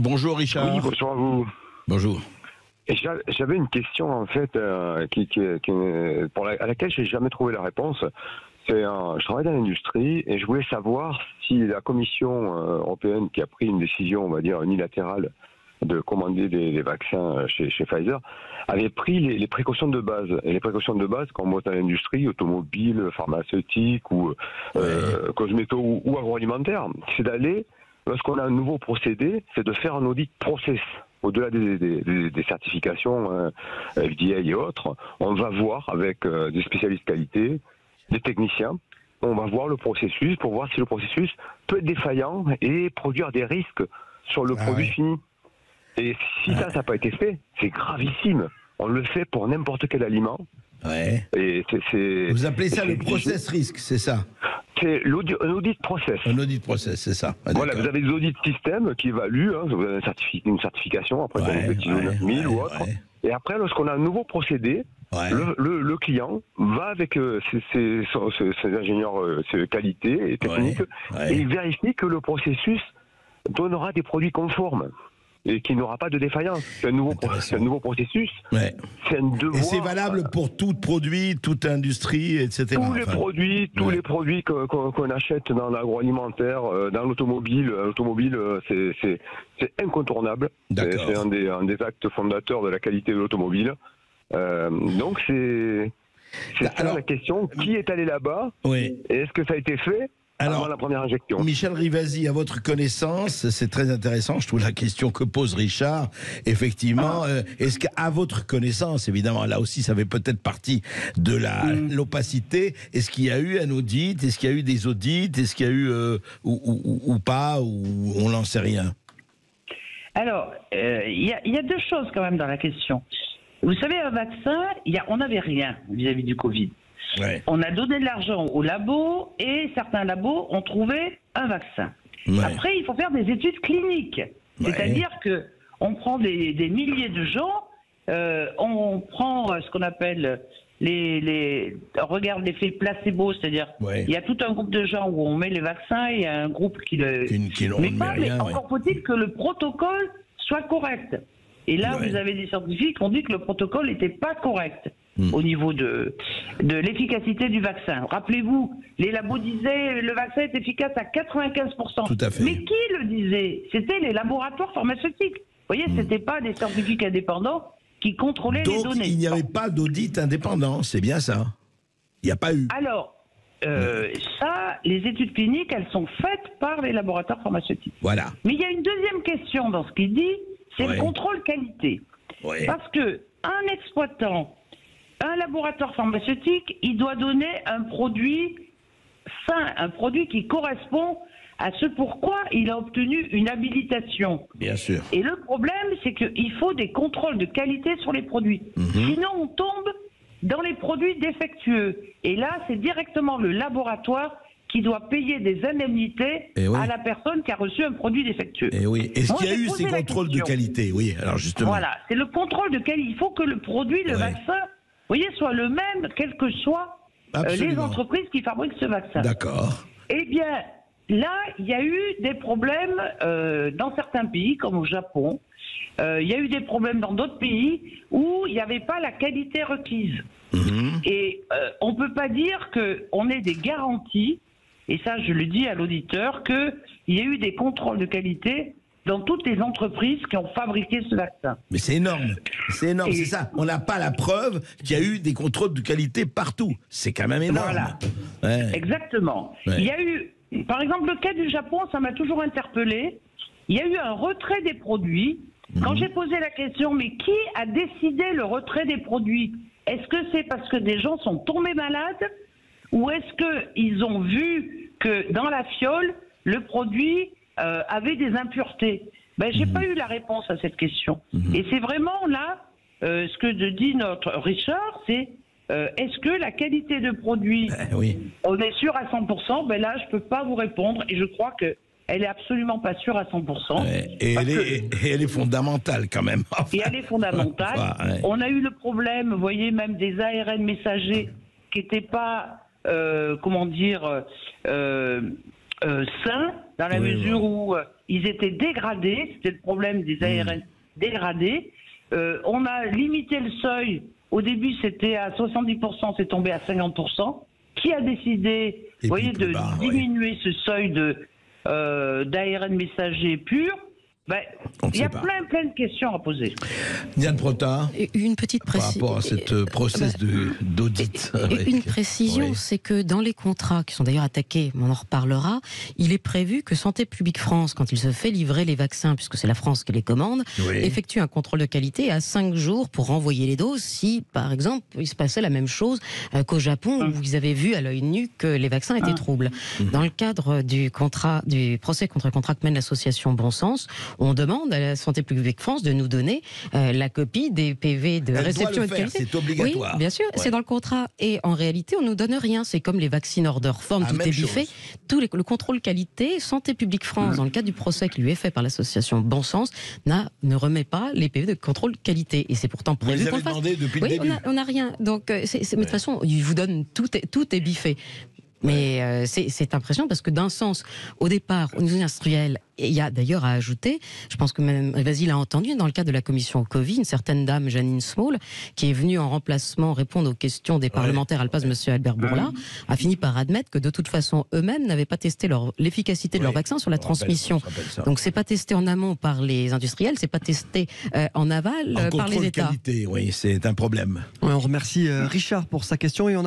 Bonjour Richard. Oui, bonjour à vous. Bonjour. J'avais une question en fait à laquelle j'ai jamais trouvé la réponse. Je travaille dans l'industrie et je voulais savoir si la Commission européenne, qui a pris une décision, on va dire unilatérale, de commander des vaccins chez Pfizer, avait pris les précautions de base. Et les précautions de base, quand on voit dans l'industrie automobile, pharmaceutique ou cosméto ou agroalimentaire, c'est d'aller, lorsqu'on a un nouveau procédé, c'est de faire un audit process. Au-delà des certifications FDA et autres, on va voir avec des spécialistes qualité, des techniciens, on va voir le processus pour voir si le processus peut être défaillant et produire des risques sur le produit fini. Et si ça n'a pas été fait, c'est gravissime. On le fait pour n'importe quel aliment. Ouais. Et Vous appelez ça le process risque, c'est ça? C'est un audit process. Un audit process, c'est ça. Ah, voilà, vous avez des audits système qui évaluent, vous avez une certification, après vous avez 1000 ou autre. Et après, lorsqu'on a un nouveau procédé, le client va avec ses ingénieurs qualité et technique et il vérifie que le processus donnera des produits conformes et qu'il n'aura pas de défaillance. C'est un nouveau processus. C'est un devoir. Et c'est valable pour tout produit, toute industrie, etc. Tous les produits qu'on achète dans l'agroalimentaire, dans l'automobile. L'automobile, c'est incontournable. C'est un des actes fondateurs de la qualité de l'automobile. Donc c'est ça la question. Qui est allé là-bas? Et est-ce que ça a été fait avant la première injection? Michel Rivasi, à votre connaissance, c'est très intéressant, je trouve, la question que pose Richard. Effectivement, est-ce qu'à votre connaissance, évidemment, là aussi, ça fait peut-être partie de l'opacité, est-ce qu'il y a eu un audit? Est-ce qu'il y a eu des audits? Est-ce qu'il y a eu, ou pas, ou on n'en sait rien? Alors, il y a deux choses quand même dans la question. Vous savez, un vaccin, on n'avait rien vis-à-vis du Covid. On a donné de l'argent aux labos et certains labos ont trouvé un vaccin. Après, il faut faire des études cliniques. C'est-à-dire que on prend des milliers de gens, on prend ce qu'on appelle on regarde l'effet placebo, c'est-à-dire il y a tout un groupe de gens où on met les vaccins et il y a un groupe qui met pas, mais encore faut-il que le protocole soit correct. Et là, vous avez des scientifiques qui ont dit que le protocole n'était pas correct au niveau de l'efficacité du vaccin. Rappelez-vous, les labos disaient le vaccin est efficace à 95%. Tout à fait. Mais qui le disait? C'était les laboratoires pharmaceutiques. Vous voyez, c'était pas des scientifiques indépendants qui contrôlaient les données. Donc, il n'y avait pas d'audit indépendant, c'est bien ça? Il n'y a pas eu. Alors, ça, les études cliniques, elles sont faites par les laboratoires pharmaceutiques. Voilà. Mais il y a une deuxième question dans ce qu'il dit, c'est le contrôle qualité. Parce que un exploitant, un laboratoire pharmaceutique, il doit donner un produit sain, un produit qui correspond à ce pourquoi il a obtenu une habilitation. Bien sûr. Et le problème, c'est qu'il faut des contrôles de qualité sur les produits. Sinon, on tombe dans les produits défectueux. Et là, c'est directement le laboratoire qui doit payer des indemnités à la personne qui a reçu un produit défectueux. Est-ce qu'il y a eu ces contrôles de qualité? Oui, alors justement. Voilà, c'est le contrôle de qualité. Il faut que le produit, le vaccin, vous voyez, soit le même, quelles que soient les entreprises qui fabriquent ce vaccin. D'accord. Eh bien, là, il y a eu des problèmes dans certains pays, comme au Japon. Il y a eu des problèmes dans d'autres pays où il n'y avait pas la qualité requise. Et on ne peut pas dire qu'on ait des garanties, et ça je le dis à l'auditeur, qu'il y a eu des contrôles de qualité dans toutes les entreprises qui ont fabriqué ce vaccin. Mais c'est énorme, c'est ça. On n'a pas la preuve qu'il y a eu des contrôles de qualité partout. C'est quand même énorme. Voilà, exactement. Il y a eu, par exemple, le cas du Japon, ça m'a toujours interpellé. Il y a eu un retrait des produits. Quand j'ai posé la question, mais qui a décidé le retrait des produits? Est-ce que c'est parce que des gens sont tombés malades ou est-ce qu'ils ont vu que dans la fiole, le produit avait des impuretés? J'ai pas eu la réponse à cette question. Et c'est vraiment là, ce que dit notre Richard, c'est est-ce que la qualité de produit, on est sûr à 100%? Là, je peux pas vous répondre et je crois que elle est absolument pas sûre à 100%. Et elle est fondamentale quand même. Et elle est fondamentale. On a eu le problème, vous voyez, même des ARN messagers qui n'étaient pas, sains, dans la mesure où ils étaient dégradés, c'était le problème des ARN dégradés. On a limité le seuil, au début c'était à 70%, c'est tombé à 50%. Qui a décidé, vous voyez, de diminuer ce seuil d'ARN messager pur? Il y a plein de questions à poser. Diane Prota, une petite précision par rapport à cette process d'audit. Une précision, c'est que dans les contrats qui sont d'ailleurs attaqués, on en reparlera, il est prévu que Santé publique France, quand il se fait livrer les vaccins, puisque c'est la France qui les commande, effectue un contrôle de qualité à 5 jours pour renvoyer les doses si, par exemple, il se passait la même chose qu'au Japon, où ils avaient vu à l'œil nu que les vaccins étaient troubles. Dans le cadre du procès contre contrat que mène l'association Bon Sens, on demande à la Santé publique France de nous donner la copie des PV de réception et de qualité. C'est obligatoire. Oui, bien sûr, c'est dans le contrat. Et en réalité, on ne nous donne rien. C'est comme les vaccines order form, tout est biffé. Le contrôle qualité, Santé publique France, dans le cadre du procès qui lui est fait par l'association Bon Sens, ne remet pas les PV de contrôle qualité. Et c'est pourtant prévu. Vous avez demandé depuis le début. On n'a rien. Donc, mais de toute façon, ils vous donnent tout est biffé. Mais c'est impressionnant parce que d'un sens, au départ, aux usines industrielles, et il y a d'ailleurs à ajouter, je pense que Mme Rivasi l'a entendu, dans le cadre de la commission Covid, une certaine dame, Janine Small, qui est venue en remplacement répondre aux questions des parlementaires à la place de M. Albert Bourla, a fini par admettre que de toute façon, eux-mêmes n'avaient pas testé l'efficacité de leur vaccin sur la transmission. Donc c'est pas testé en amont par les industriels, c'est pas testé en aval par les États. Qualité, oui, c'est un problème. On remercie Richard pour sa question et on a